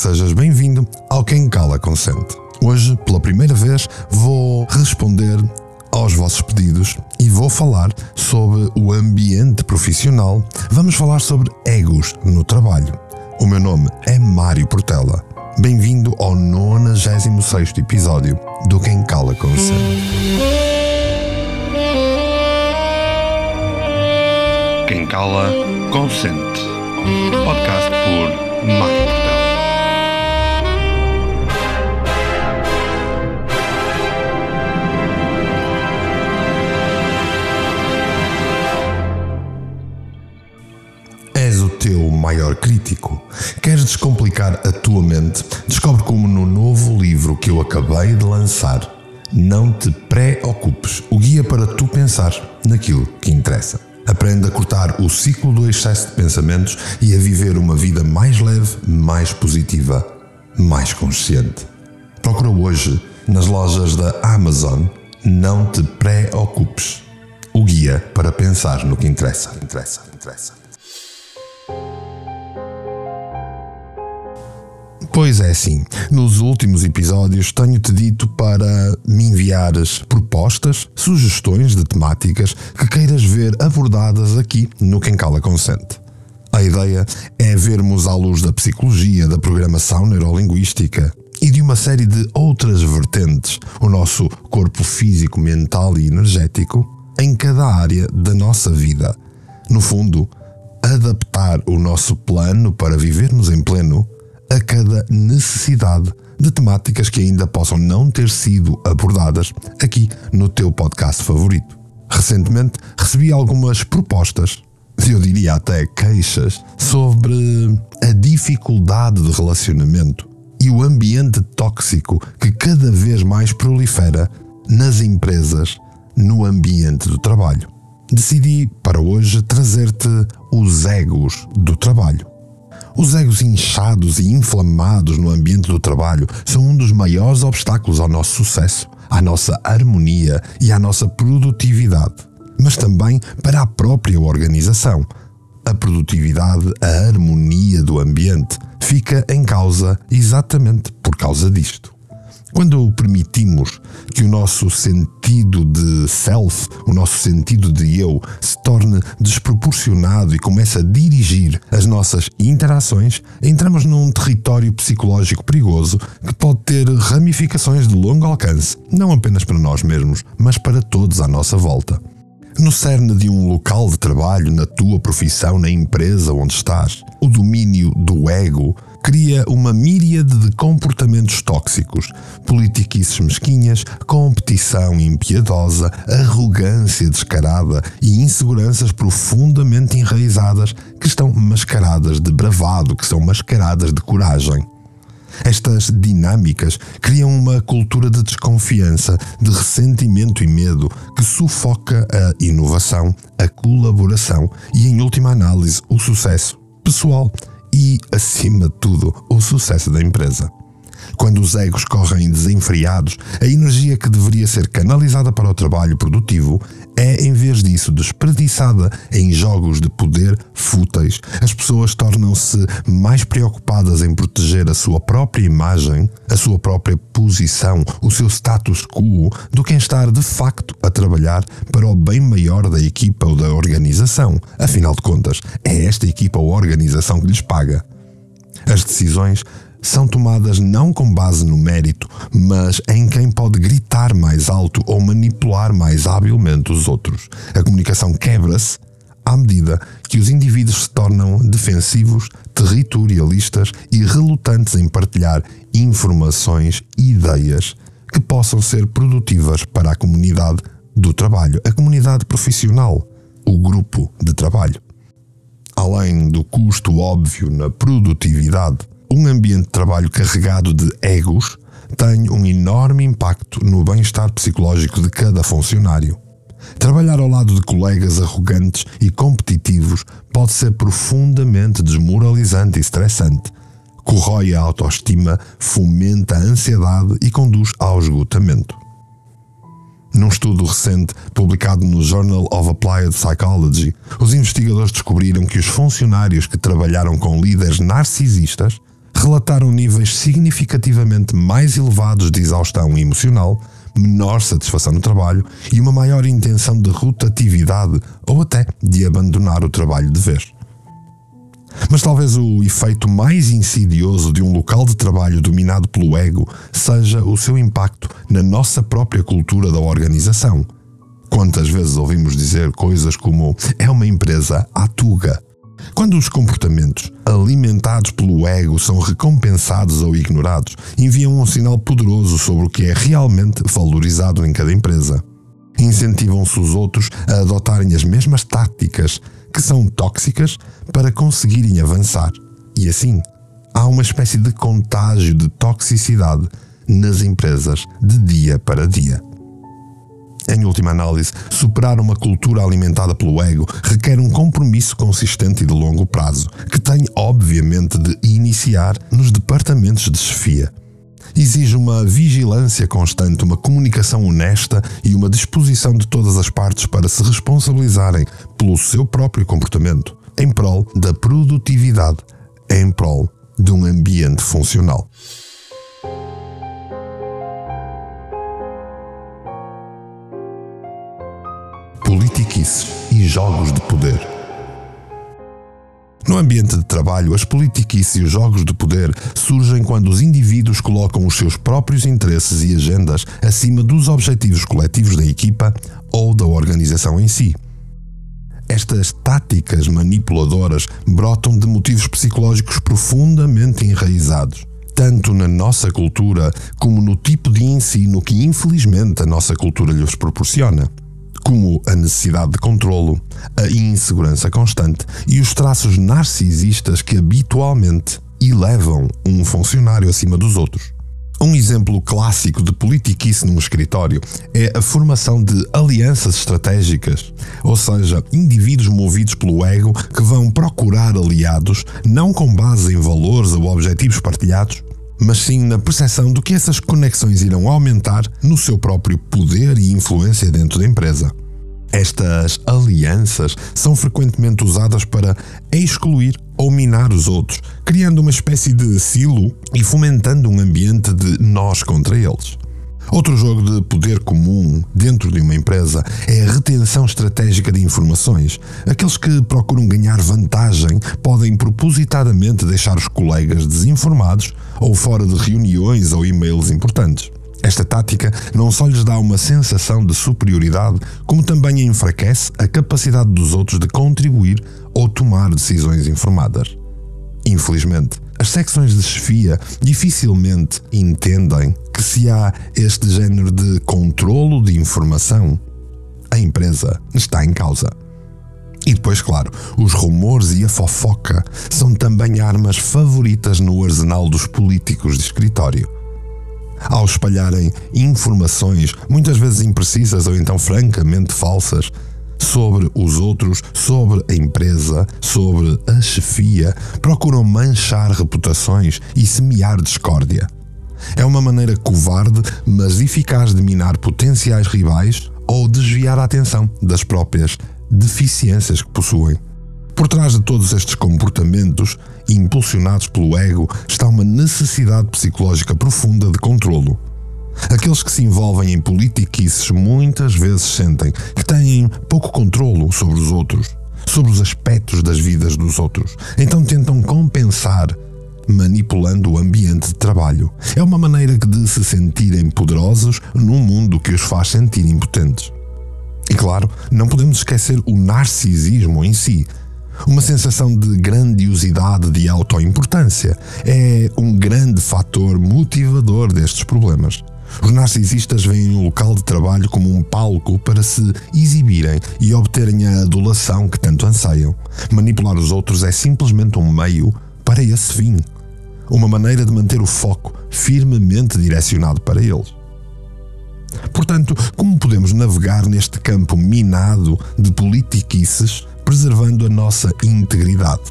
sejas bem-vindo ao Quem Cala Consente. Hoje, pela primeira vez, vou responder aos vossos pedidos e vou falar sobre o ambiente profissional. Vamos falar sobre egos no trabalho. O meu nome é Mário Portela. Bem-vindo ao 96º episódio do Quem Cala Consente. Quem Cala Consente. Podcast por Mário Portela. És o teu maior crítico? Queres descomplicar a tua mente? Descobre como no novo livro que eu acabei de lançar, Não Te Preocupes, o guia para tu pensar naquilo que interessa. Aprenda a cortar o ciclo do excesso de pensamentos e a viver uma vida mais leve, mais positiva, mais consciente. Procura hoje nas lojas da Amazon Não Te Preocupes, o guia para pensar no que interessa. Pois é assim, nos últimos episódios tenho-te dito para me enviares propostas, sugestões de temáticas que queiras ver abordadas aqui no Quem Cala Consente. A ideia é vermos à luz da psicologia, da programação neurolinguística e de uma série de outras vertentes o nosso corpo físico, mental e energético em cada área da nossa vida. No fundo, adaptar o nosso plano para vivermos em pleno a cada necessidade de temáticas que ainda possam não ter sido abordadas aqui no teu podcast favorito. Recentemente recebi algumas propostas, eu diria até queixas, sobre a dificuldade de relacionamento e o ambiente tóxico que cada vez mais prolifera nas empresas, no ambiente do trabalho. Decidi para hoje trazer-te os egos do trabalho. Os egos inchados e inflamados no ambiente do trabalho são um dos maiores obstáculos ao nosso sucesso, à nossa harmonia e à nossa produtividade, mas também para a própria organização. A produtividade, a harmonia do ambiente fica em causa exatamente por causa disto. Quando permitimos que o nosso sentido de self, o nosso sentido de eu, se torne desproporcionado e comece a dirigir as nossas interações, entramos num território psicológico perigoso que pode ter ramificações de longo alcance, não apenas para nós mesmos, mas para todos à nossa volta. No cerne de um local de trabalho, na tua profissão, na empresa onde estás, o domínio do ego cria uma míriade de comportamentos tóxicos, politiquices mesquinhas, competição impiedosa, arrogância descarada e inseguranças profundamente enraizadas que estão mascaradas de bravado, que são mascaradas de coragem. Estas dinâmicas criam uma cultura de desconfiança, de ressentimento e medo que sufoca a inovação, a colaboração e, em última análise, o sucesso pessoal e, acima de tudo, o sucesso da empresa. Quando os egos correm desenfreados, a energia que deveria ser canalizada para o trabalho produtivo é, em vez disso, desperdiçada em jogos de poder fúteis. As pessoas tornam-se mais preocupadas em proteger a sua própria imagem, a sua própria posição, o seu status quo, do que em estar de facto a trabalhar para o bem maior da equipa ou da organização. Afinal de contas, é esta equipa ou organização que lhes paga. As decisões são tomadas não com base no mérito, mas em quem pode gritar mais alto ou manipular mais habilmente os outros. A comunicação quebra-se à medida que os indivíduos se tornam defensivos, territorialistas e relutantes em partilhar informações e ideias que possam ser produtivas para a comunidade do trabalho, a comunidade profissional, o grupo de trabalho. Além do custo óbvio na produtividade, um ambiente de trabalho carregado de egos tem um enorme impacto no bem-estar psicológico de cada funcionário. Trabalhar ao lado de colegas arrogantes e competitivos pode ser profundamente desmoralizante e estressante. Corrói a autoestima, fomenta a ansiedade e conduz ao esgotamento. Num estudo recente publicado no Journal of Applied Psychology, os investigadores descobriram que os funcionários que trabalharam com líderes narcisistas relataram níveis significativamente mais elevados de exaustão emocional, menor satisfação no trabalho e uma maior intenção de rotatividade ou até de abandonar o trabalho de vez. Mas talvez o efeito mais insidioso de um local de trabalho dominado pelo ego seja o seu impacto na nossa própria cultura da organização. Quantas vezes ouvimos dizer coisas como "é uma empresa à tuga", quando os comportamentos alimentados pelo ego são recompensados ou ignorados, enviam um sinal poderoso sobre o que é realmente valorizado em cada empresa. Incentivam-se os outros a adotarem as mesmas táticas que são tóxicas para conseguirem avançar. E assim, há uma espécie de contágio de toxicidade nas empresas de dia para dia. Em última análise, superar uma cultura alimentada pelo ego requer um compromisso consistente e de longo prazo, que tem, obviamente, de iniciar nos departamentos de chefia. Exige uma vigilância constante, uma comunicação honesta e uma disposição de todas as partes para se responsabilizarem pelo seu próprio comportamento, em prol da produtividade, em prol de um ambiente funcional. Politiquices e jogos de poder. No ambiente de trabalho, as politiquices e os jogos de poder surgem quando os indivíduos colocam os seus próprios interesses e agendas acima dos objetivos coletivos da equipa ou da organização em si. Estas táticas manipuladoras brotam de motivos psicológicos profundamente enraizados, tanto na nossa cultura como no tipo de ensino que infelizmente a nossa cultura lhes proporciona, como a necessidade de controlo, a insegurança constante e os traços narcisistas que habitualmente elevam um funcionário acima dos outros. Um exemplo clássico de politiquice num escritório é a formação de alianças estratégicas, ou seja, indivíduos movidos pelo ego que vão procurar aliados não com base em valores ou objetivos partilhados, mas sim na percepção de que essas conexões irão aumentar no seu próprio poder e influência dentro da empresa. Estas alianças são frequentemente usadas para excluir ou minar os outros, criando uma espécie de silo e fomentando um ambiente de nós contra eles. Outro jogo de poder comum dentro de uma empresa é a retenção estratégica de informações. Aqueles que procuram ganhar vantagem podem propositadamente deixar os colegas desinformados ou fora de reuniões ou e-mails importantes. Esta tática não só lhes dá uma sensação de superioridade, como também enfraquece a capacidade dos outros de contribuir ou tomar decisões informadas. Infelizmente, as secções de chefia dificilmente entendem que se há este género de controlo de informação, a empresa está em causa. E depois, claro, os rumores e a fofoca são também armas favoritas no arsenal dos políticos de escritório. Ao espalharem informações, muitas vezes imprecisas ou então francamente falsas, sobre os outros, sobre a empresa, sobre a chefia, procuram manchar reputações e semear discórdia. É uma maneira covarde, mas eficaz de minar potenciais rivais ou desviar a atenção das próprias deficiências que possuem. Por trás de todos estes comportamentos, impulsionados pelo ego, está uma necessidade psicológica profunda de controlo. Aqueles que se envolvem em politiquices muitas vezes sentem que têm pouco controlo sobre os outros, sobre os aspectos das vidas dos outros. Então tentam compensar, manipulando o ambiente de trabalho. É uma maneira de se sentirem poderosos num mundo que os faz sentir impotentes. E claro, não podemos esquecer o narcisismo em si. Uma sensação de grandiosidade, de autoimportância, é um grande fator motivador destes problemas. Os narcisistas veem o local de trabalho como um palco para se exibirem e obterem a adulação que tanto anseiam. Manipular os outros é simplesmente um meio para esse fim. Uma maneira de manter o foco firmemente direcionado para eles. Portanto, como podemos navegar neste campo minado de politiquices, preservando a nossa integridade?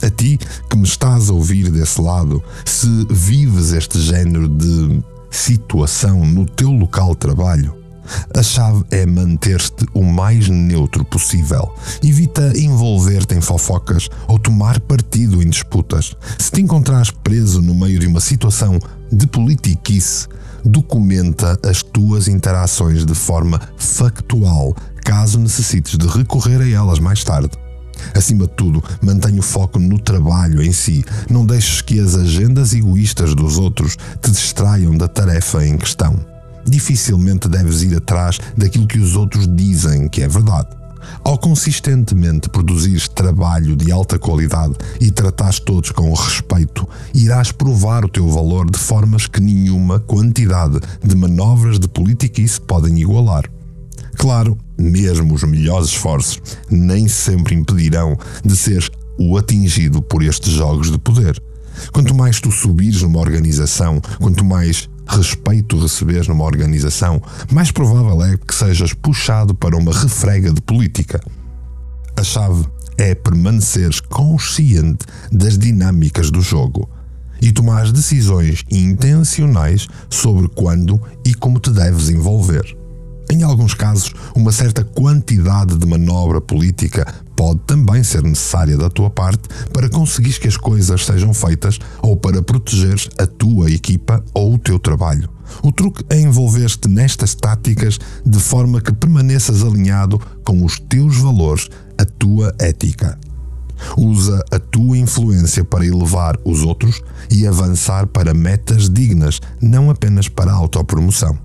A ti que me estás a ouvir desse lado, se vives este género de situação no teu local de trabalho, A chave é manter-te o mais neutro possível. Evita envolver-te em fofocas ou tomar partido em disputas. Se te encontrares preso no meio de uma situação de politiquice, documenta as tuas interações de forma factual, caso necessites de recorrer a elas mais tarde. Acima de tudo, mantenha o foco no trabalho em si. Não deixes que as agendas egoístas dos outros te distraiam da tarefa em questão. Dificilmente deves ir atrás daquilo que os outros dizem que é verdade. Ao consistentemente produzires trabalho de alta qualidade e tratares todos com respeito, irás provar o teu valor de formas que nenhuma quantidade de manobras de politiquice podem igualar. Claro, mesmo os melhores esforços nem sempre impedirão de seres o atingido por estes jogos de poder. Quanto mais tu subires numa organização, quanto mais respeito receberes numa organização, mais provável é que sejas puxado para uma refrega de política. A chave é permaneceres consciente das dinâmicas do jogo e tomar decisões intencionais sobre quando e como te deves envolver. Em alguns casos, uma certa quantidade de manobra política pode também ser necessária da tua parte para conseguires que as coisas sejam feitas ou para protegeres a tua equipa ou o teu trabalho. O truque é envolver-te nestas táticas de forma que permaneças alinhado com os teus valores, a tua ética. Usa a tua influência para elevar os outros e avançar para metas dignas, não apenas para a autopromoção.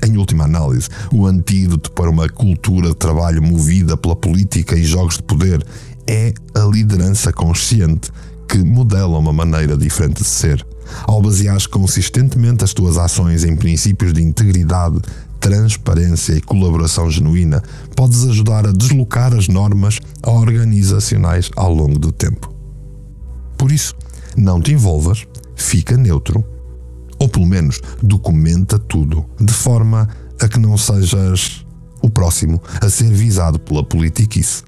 Em última análise, o antídoto para uma cultura de trabalho movida pela política e jogos de poder é a liderança consciente que modela uma maneira diferente de ser. Ao baseares consistentemente as tuas ações em princípios de integridade, transparência e colaboração genuína, podes ajudar a deslocar as normas organizacionais ao longo do tempo. Por isso, não te envolvas, fica neutro. Ou pelo menos documenta tudo, de forma a que não sejas o próximo a ser visado pela politiquice.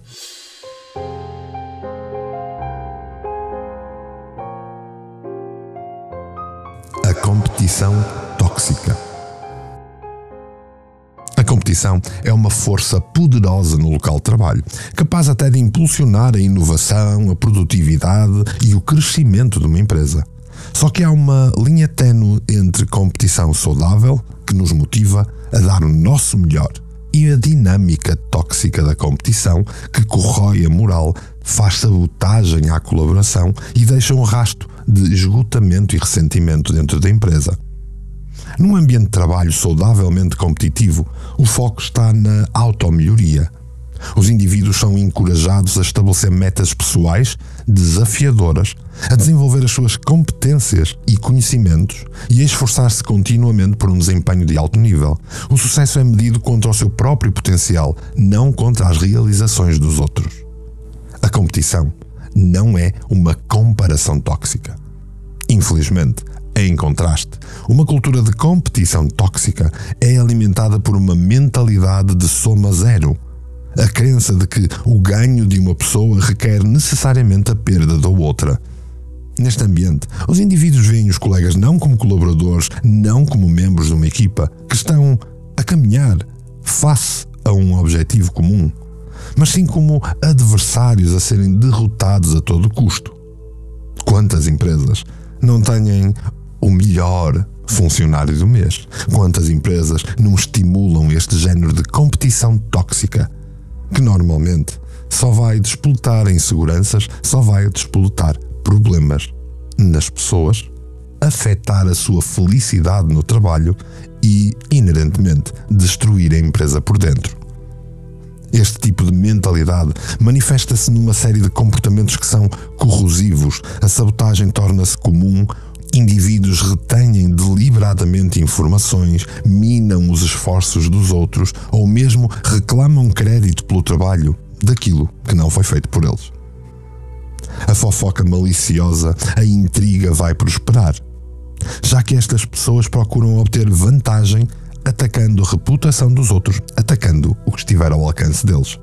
A competição tóxica. A competição é uma força poderosa no local de trabalho, capaz até de impulsionar a inovação, a produtividade e o crescimento de uma empresa. Só que há uma linha ténue entre competição saudável, que nos motiva a dar o nosso melhor, e a dinâmica tóxica da competição, que corrói a moral, faz sabotagem à colaboração e deixa um rastro de esgotamento e ressentimento dentro da empresa. Num ambiente de trabalho saudavelmente competitivo, o foco está na automelhoria. Os indivíduos são encorajados a estabelecer metas pessoais desafiadoras, a desenvolver as suas competências e conhecimentos e a esforçar-se continuamente por um desempenho de alto nível. O sucesso é medido contra o seu próprio potencial, não contra as realizações dos outros. A competição não é uma comparação tóxica. Infelizmente, em contraste, uma cultura de competição tóxica é alimentada por uma mentalidade de soma zero. A crença de que o ganho de uma pessoa requer necessariamente a perda da outra. Neste ambiente, os indivíduos veem os colegas não como colaboradores, não como membros de uma equipa, que estão a caminhar face a um objetivo comum, mas sim como adversários a serem derrotados a todo custo. Quantas empresas não têm o melhor funcionário do mês? Quantas empresas não estimulam este género de competição tóxica, que normalmente só vai despoletar inseguranças, só vai despoletar problemas nas pessoas, afetar a sua felicidade no trabalho e, inerentemente, destruir a empresa por dentro. Este tipo de mentalidade manifesta-se numa série de comportamentos que são corrosivos. A sabotagem torna-se comum, indivíduos retêm deliberadamente informações, minam os esforços dos outros ou mesmo reclamam crédito pelo trabalho daquilo que não foi feito por eles. A fofoca maliciosa, a intriga vai prosperar, já que estas pessoas procuram obter vantagem atacando a reputação dos outros, atacando o que estiver ao alcance deles.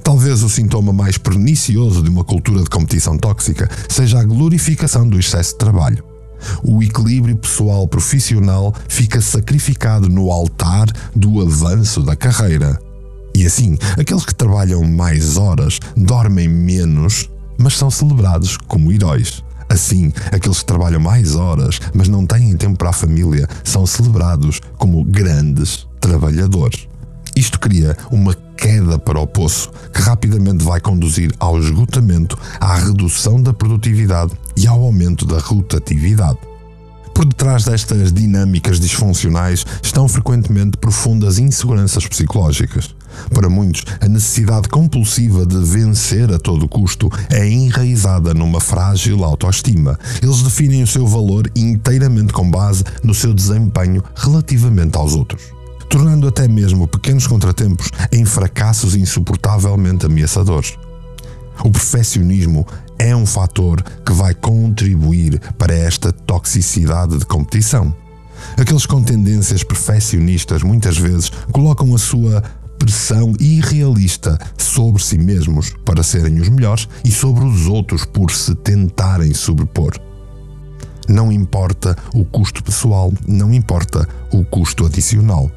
Talvez o sintoma mais pernicioso de uma cultura de competição tóxica seja a glorificação do excesso de trabalho. O equilíbrio pessoal-profissional fica sacrificado no altar desfrutar do avanço da carreira. E assim, aqueles que trabalham mais horas dormem menos, mas são celebrados como heróis. Assim, aqueles que trabalham mais horas, mas não têm tempo para a família, são celebrados como grandes trabalhadores. Isto cria uma queda para o poço, que rapidamente vai conduzir ao esgotamento, à redução da produtividade e ao aumento da rotatividade. Por detrás destas dinâmicas disfuncionais estão frequentemente profundas inseguranças psicológicas. Para muitos, a necessidade compulsiva de vencer a todo custo é enraizada numa frágil autoestima. Eles definem o seu valor inteiramente com base no seu desempenho relativamente aos outros, tornando até mesmo pequenos contratempos em fracassos insuportavelmente ameaçadores. O perfeccionismo é um fator que vai contribuir para esta toxicidade de competição. Aqueles com tendências perfeccionistas muitas vezes colocam a sua pressão irrealista sobre si mesmos para serem os melhores e sobre os outros por se tentarem sobrepor. Não importa o custo pessoal, não importa o custo adicional.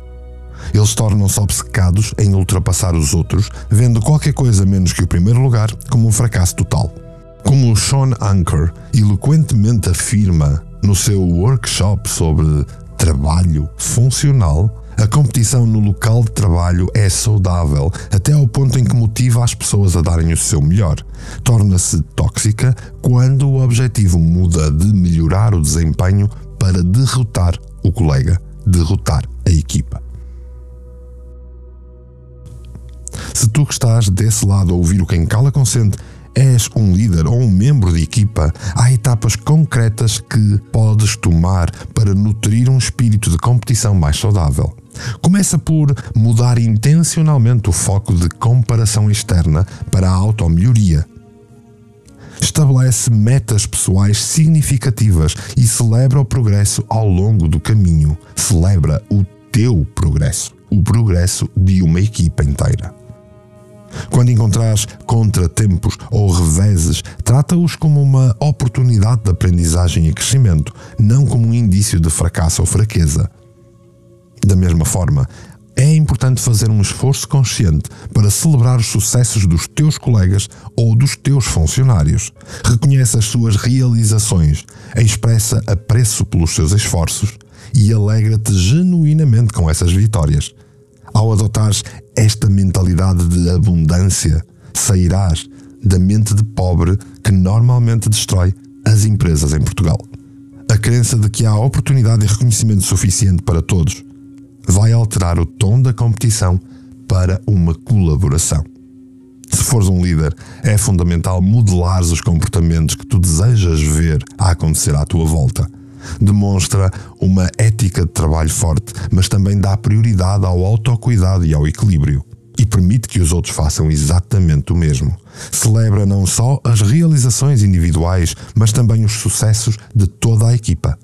Eles tornam-se obcecados em ultrapassar os outros, vendo qualquer coisa menos que o primeiro lugar como um fracasso total. Como Sean Anker eloquentemente afirma no seu workshop sobre trabalho funcional, a competição no local de trabalho é saudável até ao ponto em que motiva as pessoas a darem o seu melhor. Torna-se tóxica quando o objetivo muda de melhorar o desempenho para derrotar o colega, derrotar a equipa. Se tu que estás desse lado a ouvir o Quem Cala Consente és um líder ou um membro de equipa, há etapas concretas que podes tomar para nutrir um espírito de competição mais saudável. Começa por mudar intencionalmente o foco de comparação externa para a automelhoria. Estabelece metas pessoais significativas e celebra o progresso ao longo do caminho. Celebra o teu progresso, o progresso de uma equipa inteira. Quando encontrares contratempos ou reveses, trata-os como uma oportunidade de aprendizagem e crescimento, não como um indício de fracasso ou fraqueza. Da mesma forma, é importante fazer um esforço consciente para celebrar os sucessos dos teus colegas ou dos teus funcionários. Reconhece as suas realizações, expressa apreço pelos seus esforços e alegra-te genuinamente com essas vitórias. Ao adotares esta mentalidade de abundância, sairás da mente de pobre que normalmente destrói as empresas em Portugal. A crença de que há oportunidade e reconhecimento suficiente para todos vai alterar o tom da competição para uma colaboração. Se fores um líder, é fundamental modelares os comportamentos que tu desejas ver a acontecer à tua volta. Demonstra uma ética de trabalho forte, mas também dá prioridade ao autocuidado e ao equilíbrio. E permite que os outros façam exatamente o mesmo. Celebra não só as realizações individuais, mas também os sucessos de toda a equipa.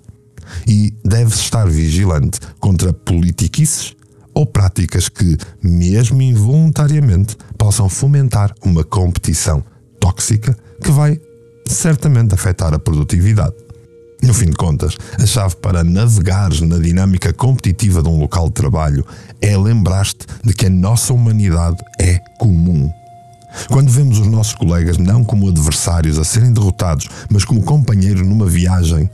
E deves estar vigilante contra politiquices ou práticas que, mesmo involuntariamente, possam fomentar uma competição tóxica que vai certamente afetar a produtividade. No fim de contas, a chave para navegares na dinâmica competitiva de um local de trabalho é lembrar-te de que a nossa humanidade é comum. Quando vemos os nossos colegas não como adversários a serem derrotados, mas como companheiros numa viagem,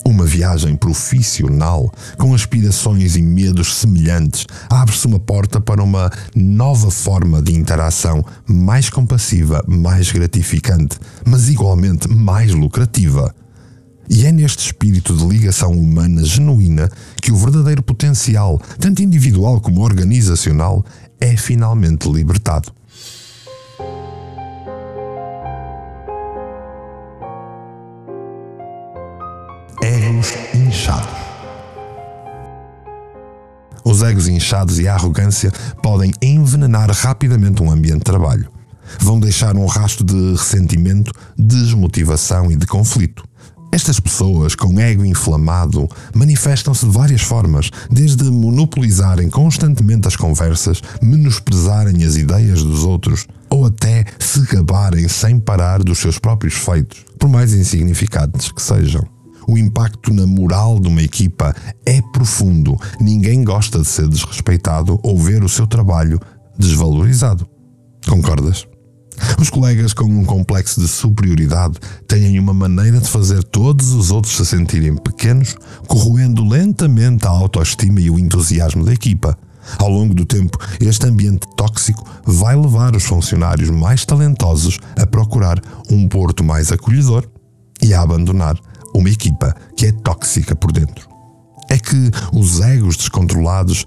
uma viagem profissional, com aspirações e medos semelhantes, abre-se uma porta para uma nova forma de interação mais compassiva, mais gratificante, mas igualmente mais lucrativa. E é neste espírito de ligação humana genuína que o verdadeiro potencial, tanto individual como organizacional, é finalmente libertado. Egos inchados. Os egos inchados e a arrogância podem envenenar rapidamente um ambiente de trabalho. Vão deixar um rastro de ressentimento, desmotivação e de conflito. Estas pessoas com ego inflamado manifestam-se de várias formas, desde monopolizarem constantemente as conversas, menosprezarem as ideias dos outros, ou até se gabarem sem parar dos seus próprios feitos, por mais insignificantes que sejam. O impacto na moral de uma equipa é profundo. Ninguém gosta de ser desrespeitado ou ver o seu trabalho desvalorizado. Concordas? Os colegas com um complexo de superioridade têm uma maneira de fazer todos os outros se sentirem pequenos, corroendo lentamente a autoestima e o entusiasmo da equipa. Ao longo do tempo, este ambiente tóxico vai levar os funcionários mais talentosos a procurar um porto mais acolhedor e a abandonar uma equipa que é tóxica por dentro. É que os egos descontrolados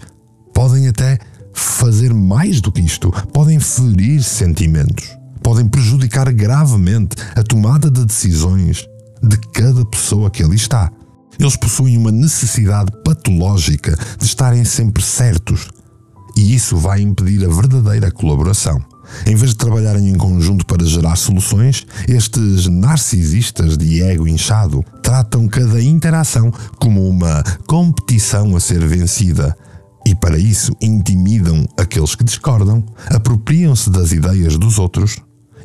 podem até fazer mais do que isto, podem ferir sentimentos, podem prejudicar gravemente a tomada de decisões de cada pessoa que ali está. Eles possuem uma necessidade patológica de estarem sempre certos, e isso vai impedir a verdadeira colaboração. Em vez de trabalharem em conjunto para gerar soluções, estes narcisistas de ego inchado tratam cada interação como uma competição a ser vencida. E para isso intimidam aqueles que discordam, apropriam-se das ideias dos outros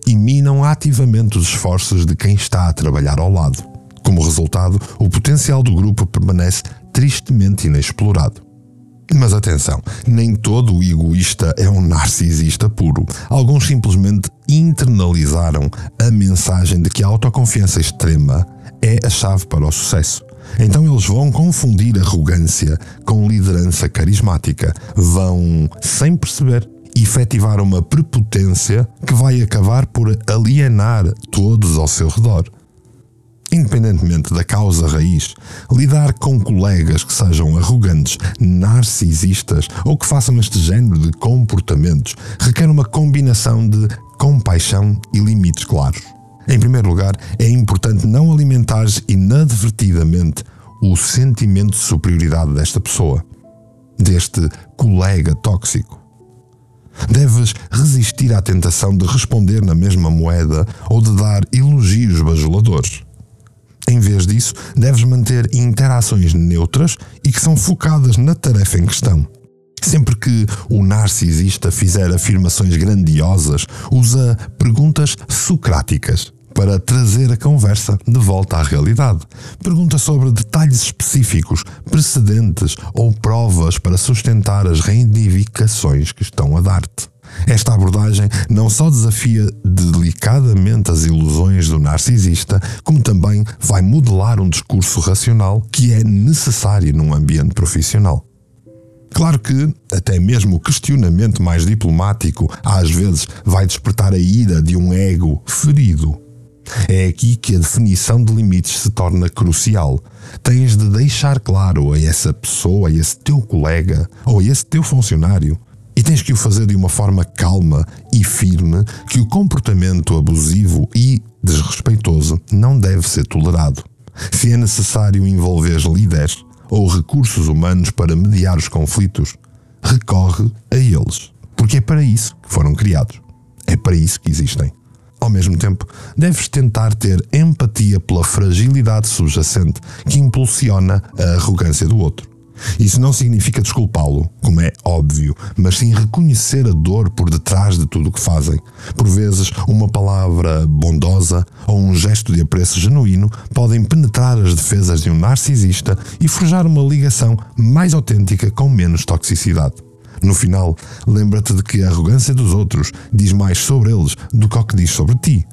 e minam ativamente os esforços de quem está a trabalhar ao lado. Como resultado, o potencial do grupo permanece tristemente inexplorado. Mas atenção, nem todo o egoísta é um narcisista puro. Alguns simplesmente internalizaram a mensagem de que a autoconfiança extrema é a chave para o sucesso. Então eles vão confundir arrogância com liderança carismática. Vão, sem perceber, efetivar uma prepotência que vai acabar por alienar todos ao seu redor. Independentemente da causa raiz, lidar com colegas que sejam arrogantes, narcisistas ou que façam este género de comportamentos requer uma combinação de compaixão e limites claros. Em primeiro lugar, é importante não alimentares inadvertidamente o sentimento de superioridade desta pessoa, deste colega tóxico. Deves resistir à tentação de responder na mesma moeda ou de dar elogios bajuladores. Em vez disso, deves manter interações neutras e que são focadas na tarefa em questão. Sempre que o narcisista fizer afirmações grandiosas, usa perguntas socráticas para trazer a conversa de volta à realidade. Pergunta sobre detalhes específicos, precedentes ou provas para sustentar as reivindicações que estão a dar-te. Esta abordagem não só desafia delicadamente as ilusões do narcisista, como também vai modelar um discurso racional que é necessário num ambiente profissional. Claro que até mesmo o questionamento mais diplomático às vezes vai despertar a ira de um ego ferido. É aqui que a definição de limites se torna crucial. Tens de deixar claro a essa pessoa, a esse teu colega ou a esse teu funcionário, e tens que o fazer de uma forma calma e firme, que o comportamento abusivo e desrespeitoso não deve ser tolerado. Se é necessário envolver líderes ou recursos humanos para mediar os conflitos, recorre a eles, porque é para isso que foram criados. É para isso que existem. Ao mesmo tempo, deves tentar ter empatia pela fragilidade subjacente que impulsiona a arrogância do outro. Isso não significa desculpá-lo, como é óbvio, mas sim reconhecer a dor por detrás de tudo o que fazem. Por vezes, uma palavra bondosa ou um gesto de apreço genuíno podem penetrar as defesas de um narcisista e forjar uma ligação mais autêntica com menos toxicidade. No final, lembra-te de que a arrogância dos outros diz mais sobre eles do que o que diz sobre ti.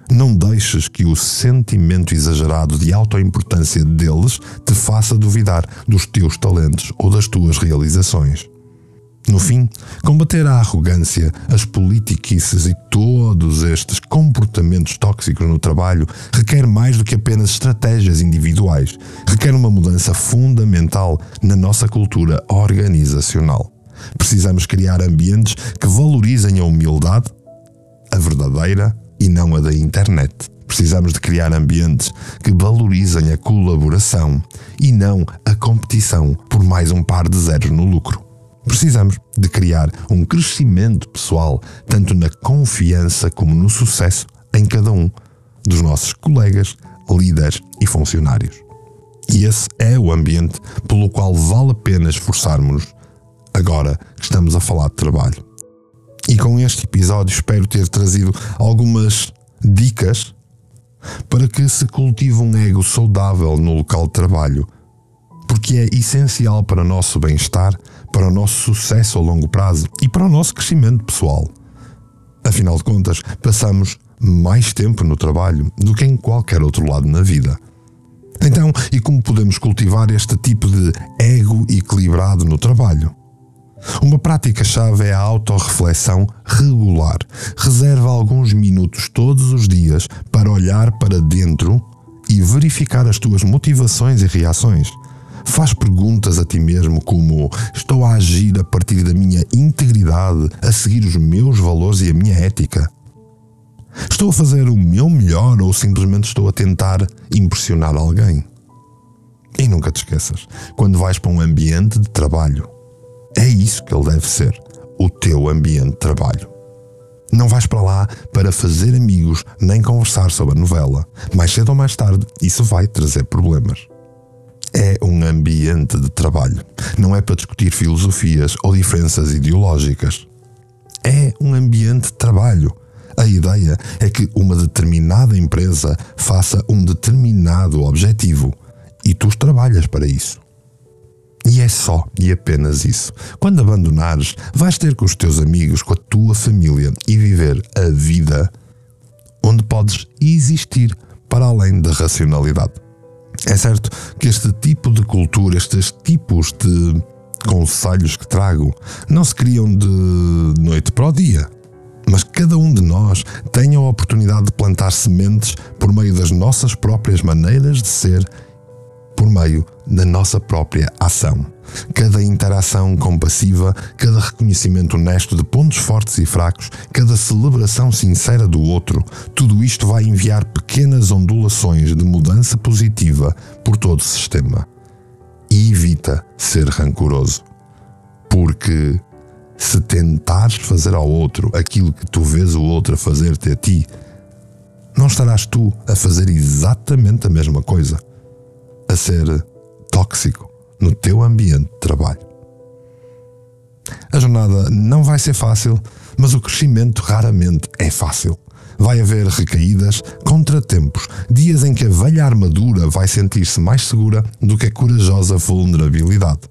Não deixes que o sentimento exagerado de autoimportância deles te faça duvidar dos teus talentos ou das tuas realizações. No fim, combater a arrogância, as politiquices e todos estes comportamentos tóxicos no trabalho requer mais do que apenas estratégias individuais. Requer uma mudança fundamental na nossa cultura organizacional. Precisamos criar ambientes que valorizem a humildade, a verdadeira e não a da internet. Precisamos de criar ambientes que valorizem a colaboração e não a competição por mais um par de zeros no lucro. Precisamos de criar um crescimento pessoal, tanto na confiança como no sucesso em cada um dos nossos colegas, líderes e funcionários. E esse é o ambiente pelo qual vale a pena esforçarmos-nos agora que estamos a falar de trabalho. E com este episódio espero ter trazido algumas dicas para que se cultive um ego saudável no local de trabalho, porque é essencial para o nosso bem-estar, para o nosso sucesso a longo prazo e para o nosso crescimento pessoal. Afinal de contas, passamos mais tempo no trabalho do que em qualquer outro lado na vida. Então, e como podemos cultivar este tipo de ego equilibrado no trabalho? Uma prática-chave é a autorreflexão regular. Reserva alguns minutos todos os dias para olhar para dentro e verificar as tuas motivações e reações. Faz perguntas a ti mesmo como: estou a agir a partir da minha integridade, a seguir os meus valores e a minha ética? Estou a fazer o meu melhor ou simplesmente estou a tentar impressionar alguém? E nunca te esqueças, quando vais para um ambiente de trabalho, é isso que ele deve ser, o teu ambiente de trabalho. Não vais para lá para fazer amigos nem conversar sobre a novela. Mais cedo ou mais tarde, isso vai trazer problemas. É um ambiente de trabalho. Não é para discutir filosofias ou diferenças ideológicas. É um ambiente de trabalho. A ideia é que uma determinada empresa faça um determinado objetivo e tu trabalhas para isso. E é só e apenas isso. Quando abandonares, vais ter com os teus amigos, com a tua família e viver a vida onde podes existir para além da racionalidade. É certo que este tipo de cultura, estes tipos de conselhos que trago, não se criam de noite para o dia. Mas cada um de nós tem a oportunidade de plantar sementes por meio das nossas próprias maneiras de ser, por meio da nossa própria ação. Cada interação compassiva, cada reconhecimento honesto de pontos fortes e fracos, cada celebração sincera do outro, tudo isto vai enviar pequenas ondulações de mudança positiva por todo o sistema. E evita ser rancoroso, porque se tentares fazer ao outro aquilo que tu vês o outro a fazer-te a ti, não estarás tu a fazer exatamente a mesma coisa, a ser tóxico no teu ambiente de trabalho. A jornada não vai ser fácil, mas o crescimento raramente é fácil. Vai haver recaídas, contratempos, dias em que a velha armadura vai sentir-se mais segura do que a corajosa vulnerabilidade.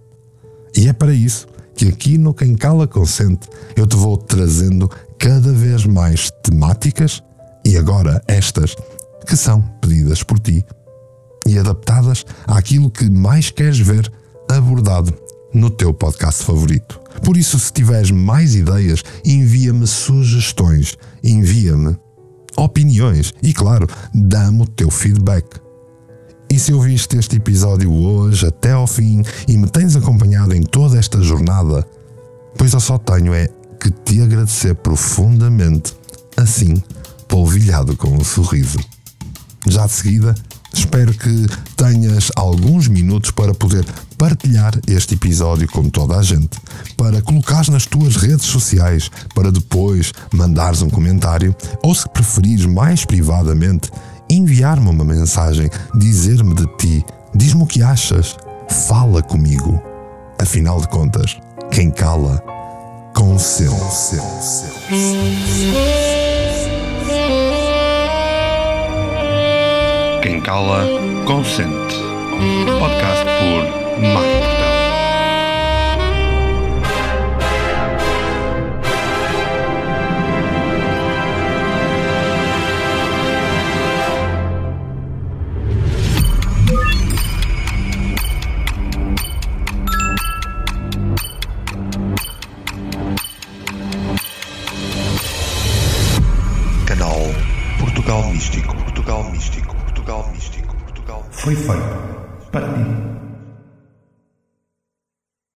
E é para isso que aqui no Quem Cala Consente eu te vou trazendo cada vez mais temáticas, e agora estas que são pedidas por ti e adaptadas àquilo que mais queres ver abordado no teu podcast favorito. Por isso, se tiveres mais ideias, envia-me sugestões, envia-me opiniões e, claro, dá-me o teu feedback. E se ouviste este episódio hoje até ao fim e me tens acompanhado em toda esta jornada, pois eu só tenho é que te agradecer profundamente, assim, polvilhado com um sorriso. Já de seguida, espero que tenhas alguns minutos para poder partilhar este episódio com toda a gente, para colocares nas tuas redes sociais, para depois mandares um comentário ou, se preferires mais privadamente, enviar-me uma mensagem, dizer-me de ti, diz-me o que achas, fala comigo. Afinal de contas, quem cala, consente. Quem cala, consente. Podcast por Mário Portela. Canal Portugal Místico. Foi feito para ti.